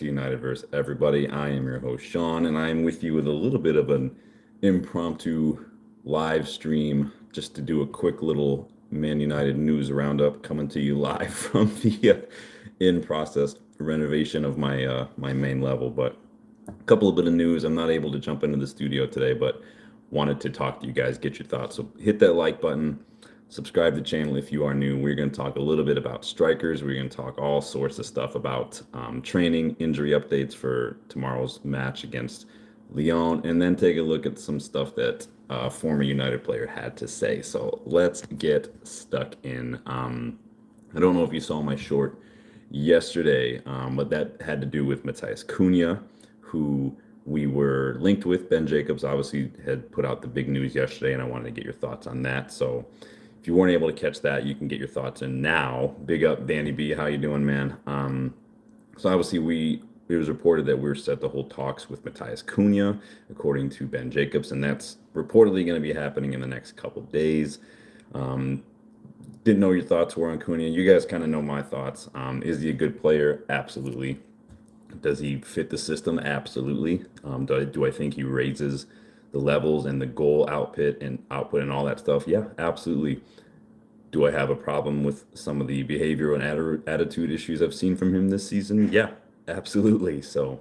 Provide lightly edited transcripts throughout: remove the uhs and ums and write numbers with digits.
United versus everybody. I am your host, Sean, and I am with you with a little bit of an impromptu live stream just to do a quick little Man United News Roundup coming to you live from the in process renovation of my main level. But a couple of bit of news. I'm not able to jump into the studio today, but wanted to talk to you guys, get your thoughts. So hit that like button, subscribe to the channel if you are new. We're going to talk a little bit about strikers. We're going to talk all sorts of stuff about training, injury updates for tomorrow's match against Lyon, and then take a look at some stuff that a former United player had to say. So let's get stuck in. I don't know if you saw my short yesterday, but that had to do with Matthias Cunha, who we were linked with. Ben Jacobs obviously had put out the big news yesterday, and I wanted to get your thoughts on that. So if you weren't able to catch that, you can get your thoughts in now. Big up, Danny B. How you doing, man? So obviously it was reported that we were set to hold talks with Matthias Cunha, according to Ben Jacobs, and that's reportedly going to be happening in the next couple of days. Didn't know your thoughts were on Cunha. You guys kind of know my thoughts. Is he a good player? Absolutely. Does he fit the system? Absolutely. Do I think he raises the levels and the goal output and all that stuff? Yeah, absolutely. Do I have a problem with some of the behavior and attitude issues I've seen from him this season? Yeah, absolutely. So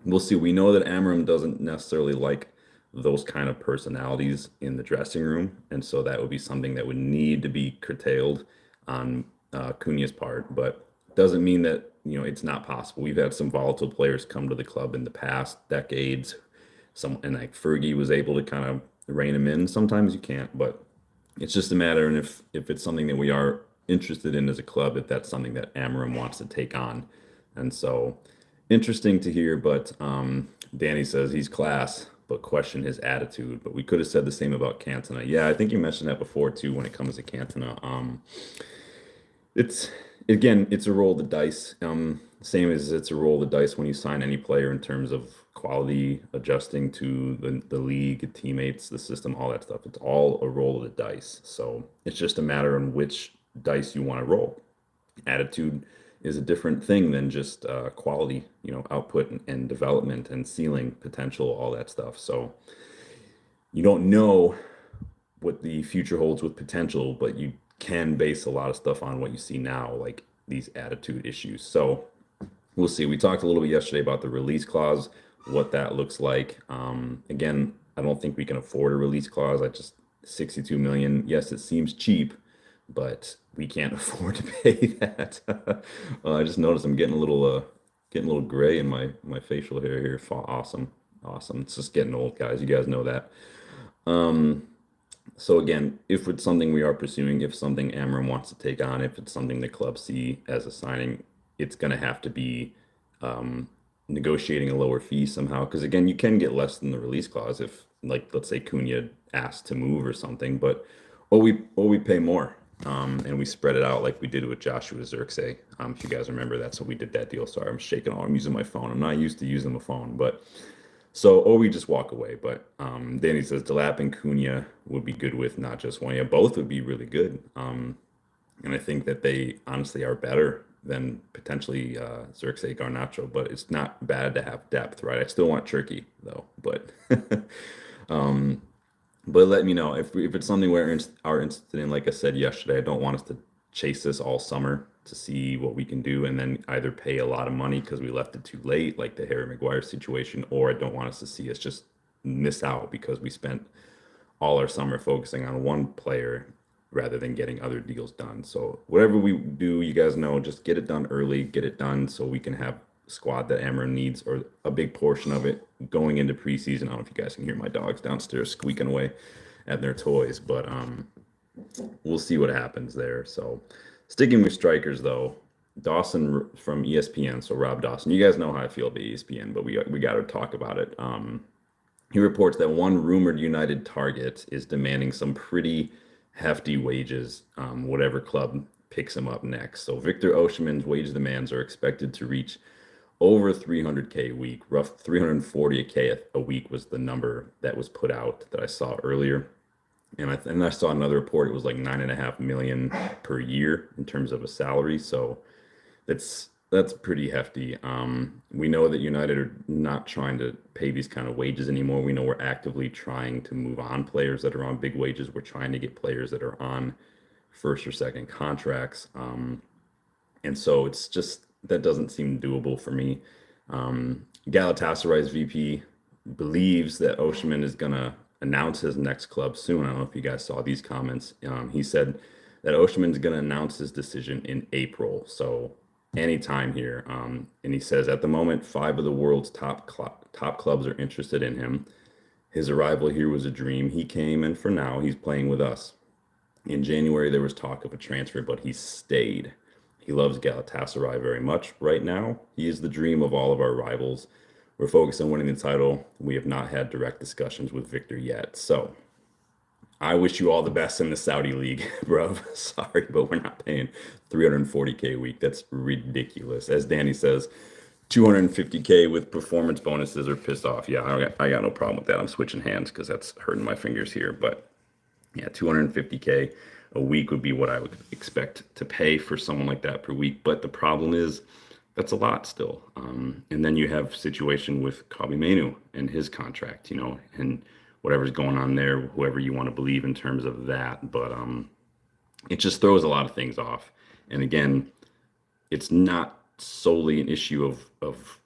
we'll see. We know that Amram doesn't necessarily like those kind of personalities in the dressing room, and so that would be something that would need to be curtailed on Cunha's part. But doesn't mean that it's not possible. We've had some volatile players come to the club in the past decades. And like Fergie was able to kind of rein him in. Sometimes you can't, but it's just a matter. And if it's something that we are interested in as a club, if that's something that Amram wants to take on, and so interesting to hear. But Danny says he's class, but question his attitude. But we could have said the same about Cantona. Yeah, I think you mentioned that before too when it comes to Cantona. It's a roll of the dice. Same as it's a roll of the dice when you sign any player in terms of quality, adjusting to the league, teammates, the system, all that stuff. It's all a roll of the dice. So it's just a matter on which dice you want to roll. Attitude is a different thing than just quality, output and development and ceiling potential, all that stuff. So you don't know what the future holds with potential, but you can base a lot of stuff on what you see now, like these attitude issues. So we'll see. We talked a little bit yesterday about the release clause, what that looks like. Again, I don't think we can afford a release clause. 62 million. Yes, it seems cheap, but we can't afford to pay that. I just noticed I'm getting a little gray in my facial hair here. Awesome. It's just getting old, guys. You guys know that. So again, if it's something we are pursuing, if something Amram wants to take on, if it's something the club see as a signing, it's going to have to be negotiating a lower fee somehow. Because again, you can get less than the release clause if, like, let's say Cunha asked to move or something, or we pay more and we spread it out like we did with Joshua Zirkzee. If you guys remember, that's what we did that deal. Sorry, I'm using my phone. I'm not used to using the phone, but. So, or we just walk away. But Danny says Delap and Cunha would be good with not just one. Yeah, both would be really good. And I think that they honestly are better than potentially Zirkzee Garnacho. But it's not bad to have depth, right? I still want Turkey though. But but let me know if it's something we're interested in. Like I said yesterday, I don't want us to chase this all summer to see what we can do and then either pay a lot of money because we left it too late, like the Harry Maguire situation, or I don't want us to see us just miss out because we spent all our summer focusing on one player rather than getting other deals done. So whatever we do, you guys know, just get it done early, get it done so we can have a squad that Amram needs, or a big portion of it going into preseason. I don't know if you guys can hear my dogs downstairs squeaking away at their toys, but we'll see what happens there. So sticking with strikers, though, Dawson from ESPN, so Rob Dawson. You guys know how I feel about ESPN, but we got to talk about it. He reports that one rumored United target is demanding some pretty hefty wages, whatever club picks him up next. So Victor Osimhen's wage demands are expected to reach over 300K a week. Rough 340K a week was the number that was put out that I saw earlier. And I saw another report. It was like 9.5 million per year in terms of a salary. So that's That's pretty hefty. We know that United are not trying to pay these kind of wages anymore. We know we're actively trying to move on players that are on big wages. We're trying to get players that are on first or second contracts. And so it's just that doesn't seem doable for me. Galatasaray's VP believes that Osimhen is going to announce his next club soon. I don't know if you guys saw these comments. He said that Osimhen is going to announce his decision in April. So anytime here. And he says at the moment, 5 of the world's top clubs are interested in him. His arrival here was a dream. He came, and for now, he's playing with us. In January, there was talk of a transfer, but he stayed. He loves Galatasaray very much. Right now, he is the dream of all of our rivals. We're focused on winning the title. We have not had direct discussions with Victor yet. So I wish you all the best in the Saudi league, bro. Sorry, but we're not paying 340K a week. That's ridiculous. As Danny says, 250K with performance bonuses are pissed off. Yeah, I got no problem with that. I'm switching hands because that's hurting my fingers here. But yeah, 250K a week would be what I would expect to pay for someone like that per week. But the problem is that's a lot still. And then you have situation with Kobbie Mainoo and his contract, and whatever's going on there, whoever you want to believe in terms of that. But it just throws a lot of things off. And again, it's not solely an issue of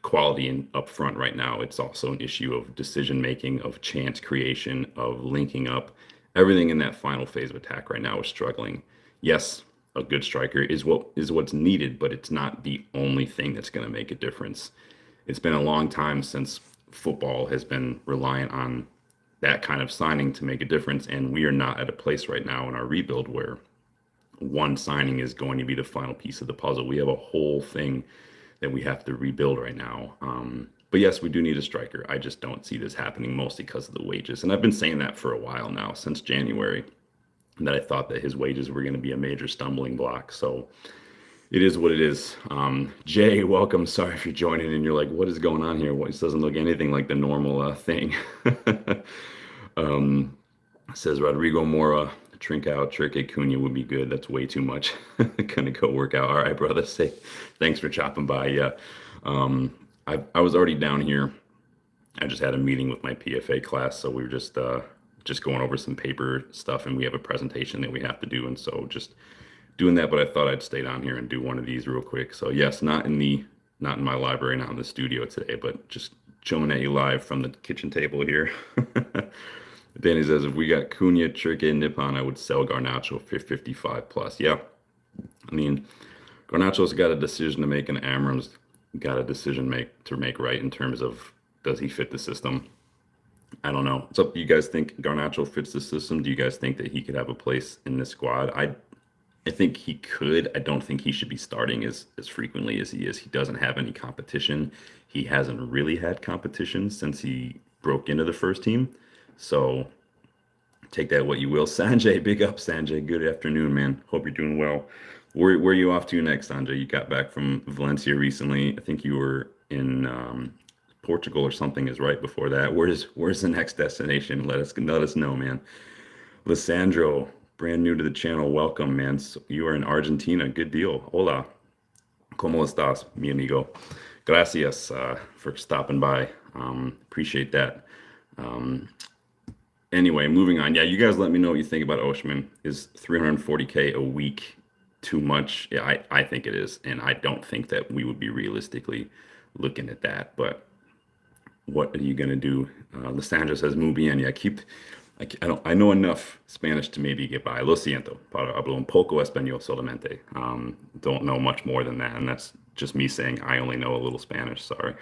quality and up front right now. It's also an issue of decision making, of chance creation, of linking up. Everything in that final phase of attack right now is struggling. Yes, a good striker is what's needed, but it's not the only thing that's going to make a difference. It's been a long time since football has been reliant on that kind of signing to make a difference, and we are not at a place right now in our rebuild where one signing is going to be the final piece of the puzzle. We have a whole thing that we have to rebuild right now. But yes, we do need a striker. I just don't see this happening, mostly because of the wages. And I've been saying that for a while now, since January, that I thought that his wages were going to be a major stumbling block. So it is what it is. Jay, welcome. Sorry if you're joining and you're like, what is going on here? This doesn't look anything like the normal thing. Says Rodrigo Mora, Trincao, Trick Cunha would be good. That's way too much. Gonna go work out. All right, brother. Say thanks for chopping by. Yeah. I was already down here. I just had a meeting with my PFA class, so we were just going over some paper stuff, and we have a presentation that we have to do, and so just doing that. But I thought I'd stay down here and do one of these real quick. So yes, not in my library, not in the studio today, but just chilling at you live from the kitchen table here. Danny says, if we got Cunha, Trick, and Nippon, I would sell Garnacho for 55 plus. Yeah, I mean, Garnacho's got a decision to make, and Amram's got a decision to make right in terms of, does he fit the system? I don't know. So do you guys think Garnacho fits the system? Do you guys think that he could have a place in this squad? I think he could. I don't think he should be starting as frequently as he is. He doesn't have any competition. He hasn't really had competition since he broke into the first team. So take that what you will. Sanjay, big up, Sanjay. Good afternoon, man. Hope you're doing well. Where are you off to next, Sanjay? You got back from Valencia recently. I think you were in Portugal or something is right before that. Where's the next destination? Let us know, man. Lissandro, brand new to the channel. Welcome, man. So you are in Argentina. Good deal. Hola. ¿Cómo estás, mi amigo? Gracias for stopping by. Appreciate that. Anyway, moving on. Yeah, you guys let me know what you think about Osimhen. Is 340K a week too much? Yeah, I think it is. And I don't think that we would be realistically looking at that. But what are you going to do? Lissandro says, muy bien. Yeah, I know enough Spanish to maybe get by. Lo siento. Hablo un poco español solamente. Don't know much more than that. And that's just me saying I only know a little Spanish. Sorry.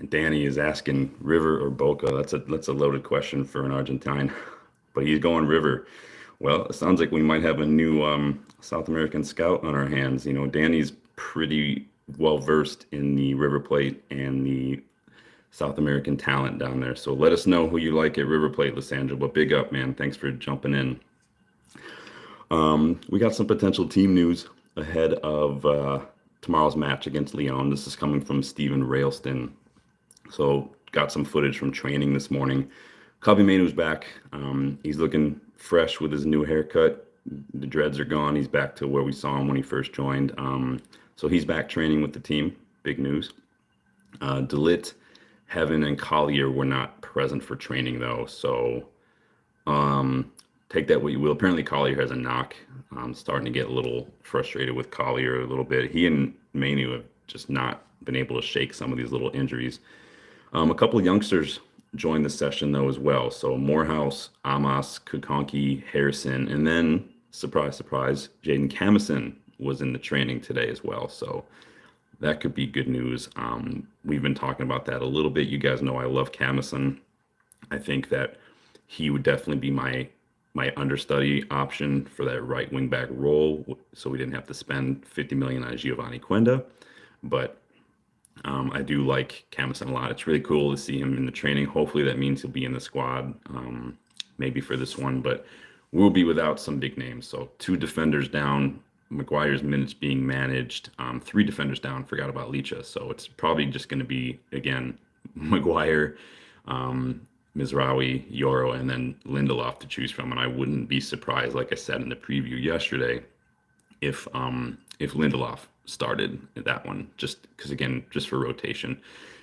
Danny is asking River or Boca. That's a loaded question for an Argentine, but he's going River. Well, it sounds like we might have a new South American scout on our hands. Danny's pretty well versed in the River Plate and the South American talent down there. So let us know who you like at River Plate, Lissandro. But big up, man. Thanks for jumping in. We got some potential team news ahead of tomorrow's match against Lyon. This is coming from Stephen Railston. So got some footage from training this morning. Kobbie Mainoo's back. He's looking fresh with his new haircut. The dreads are gone. He's back to where we saw him when he first joined. So he's back training with the team. Big news. Delit, Heaven, and Collier were not present for training though. So take that what you will. Apparently Collier has a knock. I'm starting to get a little frustrated with Collier a little bit. He and Manu have just not been able to shake some of these little injuries. A couple of youngsters joined the session though as well. So Morehouse, Amos, Kukonki, Harrison, and then surprise, surprise, Jaden Camison was in the training today as well. So that could be good news. We've been talking about that a little bit. You guys know I love Camison. I think that he would definitely be my understudy option for that right wing back role. So we didn't have to spend 50 million on Giovanni Quenda, but I do like Camison a lot. It's really cool to see him in the training. Hopefully that means he'll be in the squad, maybe for this one, but we'll be without some big names. So 2 defenders down, McGuire's minutes being managed, 3 defenders down, forgot about Licha. So it's probably just going to be, again, McGuire, Mizraoui, Yoro, and then Lindelof to choose from. And I wouldn't be surprised, like I said in the preview yesterday, if Lindelof started that one, just because, again, just for rotation.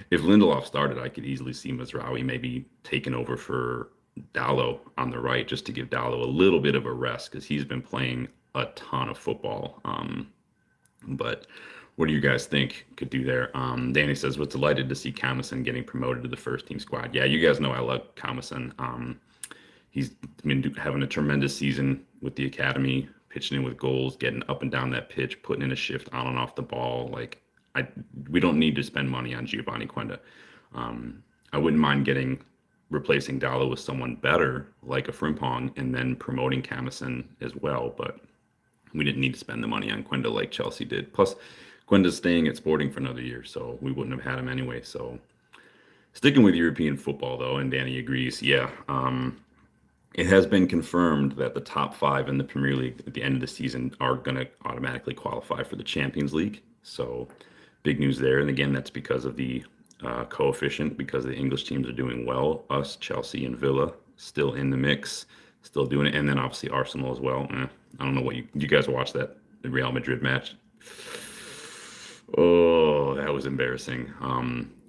If Lindelof started, I could easily see Mizraoui maybe taking over for Dallo on the right, just to give Dallo a little bit of a rest, because he's been playing a ton of football. But what do you guys think could do there? Danny says, was delighted to see Camison getting promoted to the first team squad. Yeah, you guys know I love Camison. He's been having a tremendous season with the academy, pitching in with goals, getting up and down that pitch, putting in a shift on and off the ball. Like, we don't need to spend money on Giovanni Quenda. I wouldn't mind replacing Dallo with someone better, like a Frimpong, and then promoting Camison as well. But we didn't need to spend the money on Quenda like Chelsea did. Plus, Quenda's staying at Sporting for another year, so we wouldn't have had him anyway. So sticking with European football, though, and Danny agrees, yeah, it has been confirmed that the top 5 in the Premier League at the end of the season are going to automatically qualify for the Champions League. So big news there. And again, that's because of the coefficient, because the English teams are doing well. Us, Chelsea, and Villa still in the mix, still doing it. And then obviously Arsenal as well. I don't know what you guys watched the Real Madrid match. Oh, that was embarrassing.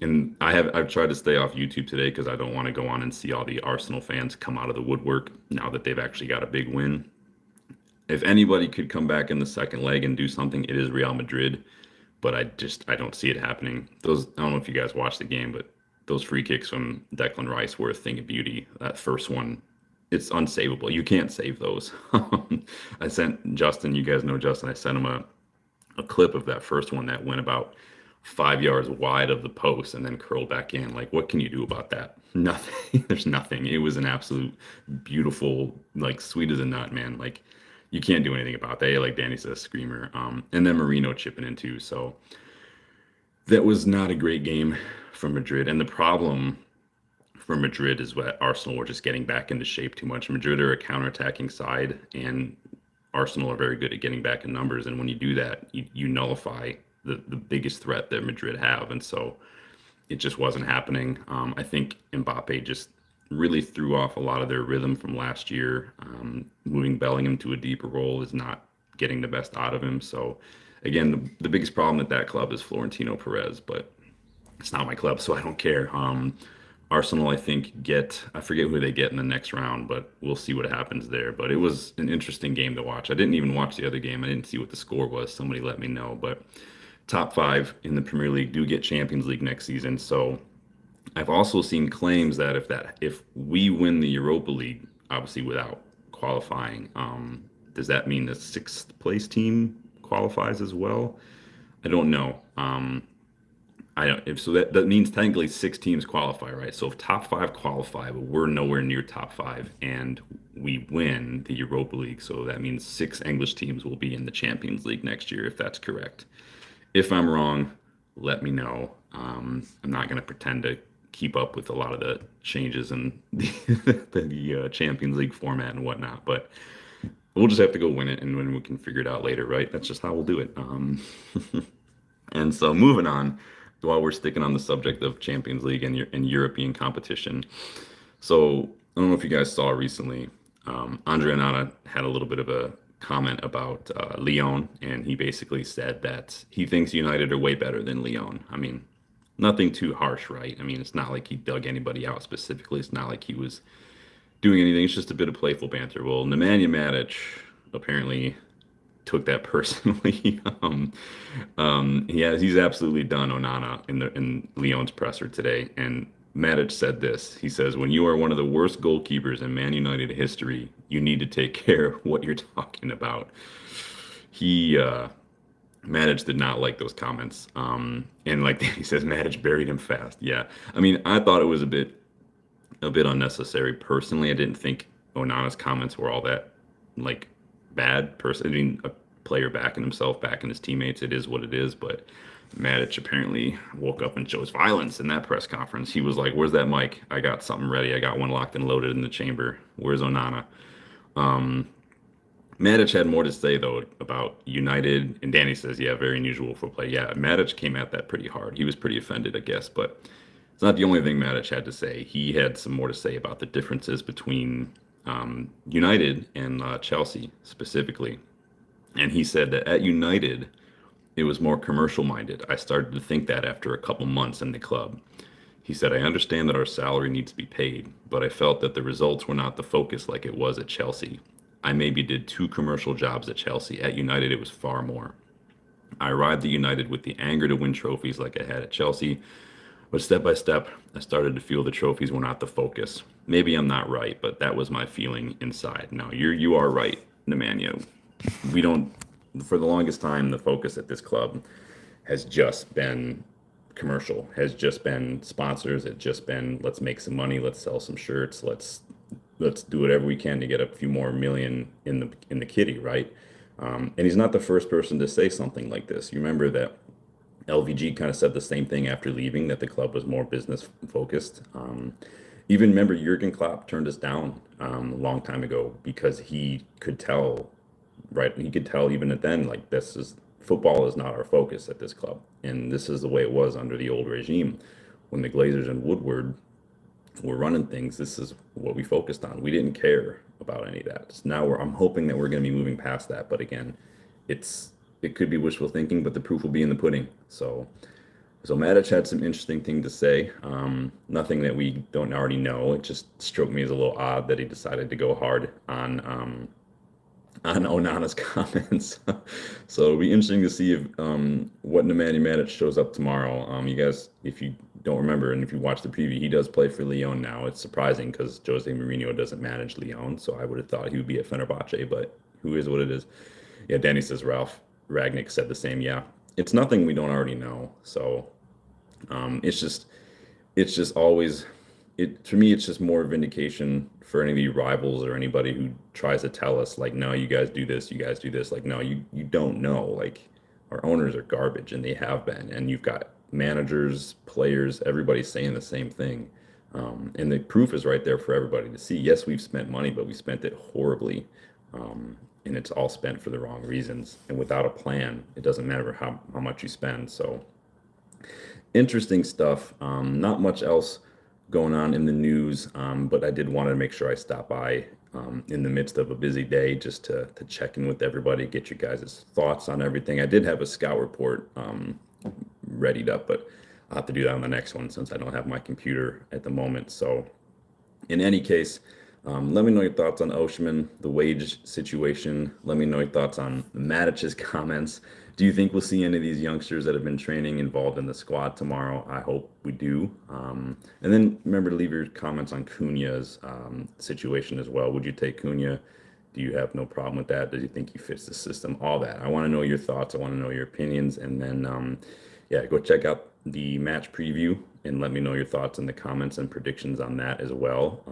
And I've tried to stay off YouTube today because I don't want to go on and see all the Arsenal fans come out of the woodwork now that they've actually got a big win. If anybody could come back in the second leg and do something, it is Real Madrid. But I don't see it happening. I don't know if you guys watched the game, but those free kicks from Declan Rice were a thing of beauty. That first one, it's unsavable. You can't save those. I sent Justin, you guys know Justin, I sent him a clip of that first one that went about 5 yards wide of the post and then curled back in. Like, what can you do about that? Nothing. There's nothing. It was an absolute beautiful, like, sweet as a nut, man. Like, you can't do anything about that. Like Danny says, screamer. And then Marino chipping in too. So that was not a great game for Madrid. And the problem for Madrid is that Arsenal were just getting back into shape too much. Madrid are a counterattacking side, and Arsenal are very good at getting back in numbers. And when you do that, you nullify the biggest threat that Madrid have. And so it just wasn't happening. I think Mbappe just really threw off a lot of their rhythm from last year. Moving Bellingham to a deeper role is not getting the best out of him. So again, the biggest problem at that club is Florentino Perez, but it's not my club, so I don't care. Arsenal, I think, I forget who they get in the next round, but we'll see what happens there. But it was an interesting game to watch. I didn't even watch the other game. I didn't see what the score was. Somebody let me know. But top 5 in the Premier League do get Champions League next season. So I've also seen claims that if we win the Europa League, obviously without qualifying, does that mean the 6th place team qualifies as well? I don't know. So that means technically 6 teams qualify, right? So if top 5 qualify, but we're nowhere near top 5 and we win the Europa League, so that means 6 English teams will be in the Champions League next year, if that's correct. If I'm wrong, let me know. I'm not going to pretend to keep up with a lot of the changes in the Champions League format and whatnot, but we'll just have to go win it, and when we can figure it out later, right? That's just how we'll do it. And so moving on, while we're sticking on the subject of Champions League and European competition. So I don't know if you guys saw recently, Andre Onana had a little bit of comment about Lyon, and he basically said that he thinks United are way better than Lyon. I mean, nothing too harsh, right? I mean, it's not like he dug anybody out specifically. It's not like he was doing anything. It's just a bit of playful banter. Well, Nemanja Matic apparently took that personally. He's absolutely done Onana in Lyon's presser today, and Matic said this. He says, "When you are one of the worst goalkeepers in Man United history, you need to take care of what you're talking about." He Matic did not like those comments, and like he says, Matic buried him fast. Yeah, I mean, I thought it was a bit unnecessary. Personally, I didn't think Onana's comments were all that like bad. I mean, a player backing himself, backing his teammates, it is what it is. But Matic apparently woke up and chose violence in that press conference. He was like, "Where's that mic? I got something ready. I got one locked and loaded in the chamber. Where's Onana?" Matic had more to say though about United, and Danny says, "Yeah, very unusual for play." Yeah, Matic came at that pretty hard. He was pretty offended, I guess, but it's not the only thing Matic had to say. He had some more to say about the differences between United and Chelsea specifically. And he said that at United, it was more commercial minded. I started to think that after a couple months in the club. He said, "I understand that our salary needs to be paid, but I felt that the results were not the focus like it was at Chelsea. I maybe did 2 commercial jobs at Chelsea. At United, it was far more. I arrived at United with the anger to win trophies like I had at Chelsea, but step by step, I started to feel the trophies were not the focus. Maybe I'm not right, but that was my feeling inside." No, you are right, Nemanja. We don't, for the longest time, the focus at this club has just been commercial, has just been sponsors. It's just been, let's make some money, let's sell some shirts, let's do whatever we can to get a few more million in the kitty, right? And he's not the first person to say something like this. You remember that LVG kind of said the same thing after leaving, that the club was more business focused. Even remember Jurgen Klopp turned us down a long time ago because he could tell, right? He could tell even at then, like, this is football is not our focus at this club, and this is the way it was under the old regime when the Glazers and Woodward were running things. This is what we focused on. We didn't care about any of that. So now I'm hoping that we're going to be moving past that, but again, it could be wishful thinking, but the proof will be in the pudding. So Matic had some interesting thing to say. Nothing that we don't already know. It just struck me as a little odd that he decided to go hard on Onana's comments. So it'll be interesting to see if what Nemanja Matic shows up tomorrow. You guys, if you don't remember and if you watch the preview, he does play for Lyon now. It's surprising because Jose Mourinho doesn't manage Lyon, so I would have thought he would be at Fenerbahce, but who is what it is. Yeah, Danny says Ralph Ragnick said the same. Yeah, it's nothing we don't already know. So it's just always, to me, it's just more vindication for any of the rivals or anybody who tries to tell us like, no, you guys do this, you guys do this. Like, no, you don't know. Like, our owners are garbage, and they have been. And you've got managers, players, everybody's saying the same thing. And the proof is right there for everybody to see. Yes, we've spent money, but we spent it horribly. And it's all spent for the wrong reasons. And without a plan, it doesn't matter how much you spend. So interesting stuff. Not much else going on in the news, but I did want to make sure I stop by in the midst of a busy day just to check in with everybody, get you guys' thoughts on everything. I did have a scout report readied up, but I'll have to do that on the next one since I don't have my computer at the moment. So in any case, let me know your thoughts on Osimhen, the wage situation. Let me know your thoughts on Matic's comments. Do you think we'll see any of these youngsters that have been training involved in the squad tomorrow? I hope we do. And then remember to leave your comments on Cunha's situation as well. Would you take Cunha? Do you have no problem with that? Do you think he fits the system? All that. I want to know your thoughts. I want to know your opinions. And then, yeah, go check out the match preview and let me know your thoughts in the comments and predictions on that as well.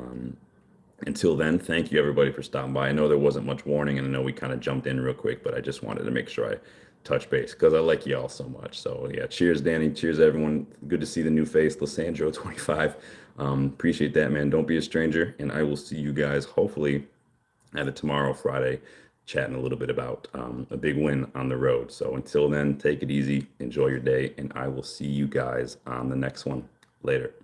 Until then, thank you everybody for stopping by. I know there wasn't much warning, and I know we kind of jumped in real quick, but I just wanted to make sure I touch base because I like y'all so much. So yeah, cheers, Danny. Cheers, everyone. Good to see the new face, Lissandro25. Appreciate that, man. Don't be a stranger, and I will see you guys hopefully at it tomorrow, Friday, chatting a little bit about a big win on the road. So until then, take it easy, enjoy your day, and I will see you guys on the next one. Later.